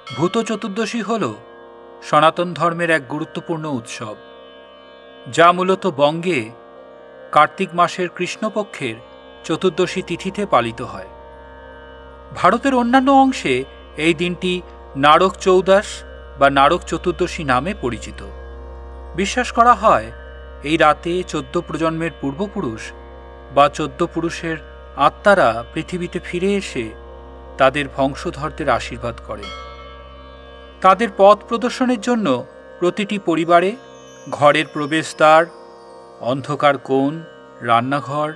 ভূত চতুর্দশী হল সনাতন ধর্মের এক গুরুত্বপূর্ণ উৎসব, যা মূলত বঙ্গে কার্তিক মাসের কৃষ্ণপক্ষের চতুর্দশী তিথিতে পালিত হয়। ভারতের অন্যান্য অংশে এই দিনটি নারক চৌদাস বা নারক চতুর্দশী নামে পরিচিত। বিশ্বাস করা হয় এই রাতে 14 প্রজন্মের পূর্বপুরুষ বা 14 পুরুষের আত্মারা পৃথিবীতে ফিরে এসে তাদের বংশধরদের আশীর্বাদ করেন। তাদের পথ প্রদর্শনের জন্য প্রতিটি পরিবারে ঘরের প্রবেশদ্বার, অন্ধকার কোণ, রান্নাঘর,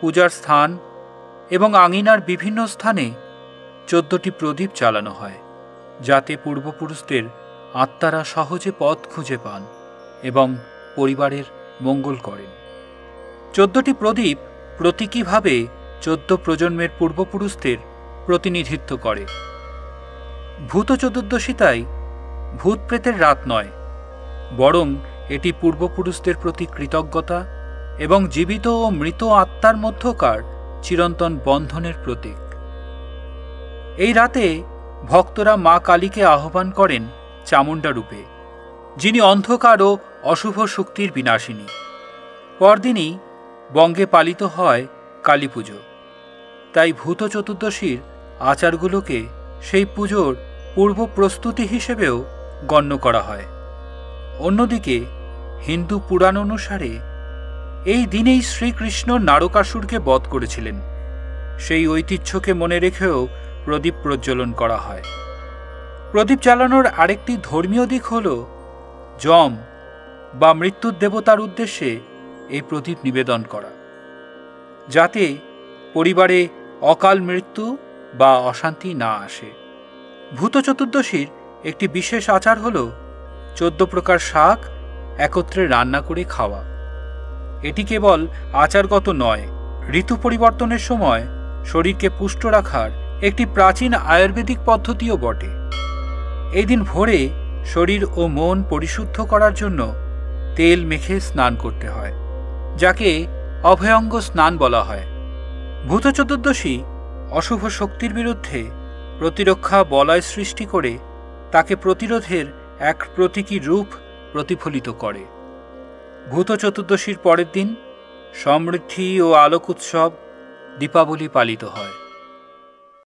পূজার স্থান এবং আঙিনার বিভিন্ন স্থানে 14টি প্রদীপ জ্বালানো হয়, যাতে পূর্বপুরুষদের আত্মারা সহজে পথ খুঁজে পান এবং পরিবারের মঙ্গল করেন। 14টি প্রদীপ প্রতীকীভাবে 14 প্রজন্মের পূর্বপুরুষদের প্রতিনিধিত্ব করে। ভূত চতুর্দশী তাই ভূত প্রেতের রাত নয়, বরং এটি পূর্বপুরুষদের প্রতি কৃতজ্ঞতা এবং জীবিত ও মৃত আত্মার মধ্যকার চিরন্তন বন্ধনের প্রতীক। এই রাতে ভক্তরা মা কালীকে আহ্বান করেন চামুণ্ডা রূপে, যিনি অন্ধকার ও অশুভ শক্তির বিনাশিনী। পরদিনই বঙ্গে পালিত হয় কালী পুজো, তাই ভূত চতুর্দশীর আচারগুলোকে সেই পুজোর পূর্ব প্রস্তুতি হিসেবেও গণ্য করা হয়। অন্যদিকে হিন্দু পুরাণ অনুসারে এই দিনেই শ্রীকৃষ্ণ নারকাসুরকে বধ করেছিলেন। সেই ঐতিহ্যকে মনে রেখেও প্রদীপ প্রজ্বলন করা হয়। প্রদীপ জ্বালানোর আরেকটি ধর্মীয় দিক হল যম বা মৃত্যুর দেবতার উদ্দেশ্যে এই প্রদীপ নিবেদন করা, যাতে পরিবারে অকাল মৃত্যু বা অশান্তি না আসে। ভূত চতুর্দশীর একটি বিশেষ আচার হল 14 প্রকার শাক একত্রে রান্না করে খাওয়া। এটি কেবল আচারগত নয়, ঋতু পরিবর্তনের সময় শরীরকে পুষ্ট রাখার একটি প্রাচীন আয়ুর্বেদিক পদ্ধতিও বটে। এই দিন ভোরে শরীর ও মন পরিশুদ্ধ করার জন্য তেল মেখে স্নান করতে হয়, যাকে অভয়ঙ্গ স্নান বলা হয়। ভূত চতুর্দশী অশুভ শক্তির বিরুদ্ধে প্রতিরক্ষা বলয় সৃষ্টি করে তাকে প্রতিরোধের এক প্রতীকী রূপ প্রতিফলিত করে। ভূত চতুর্দশীর পরের দিন সমৃদ্ধি ও আলোক উৎসব দীপাবলি পালিত হয়।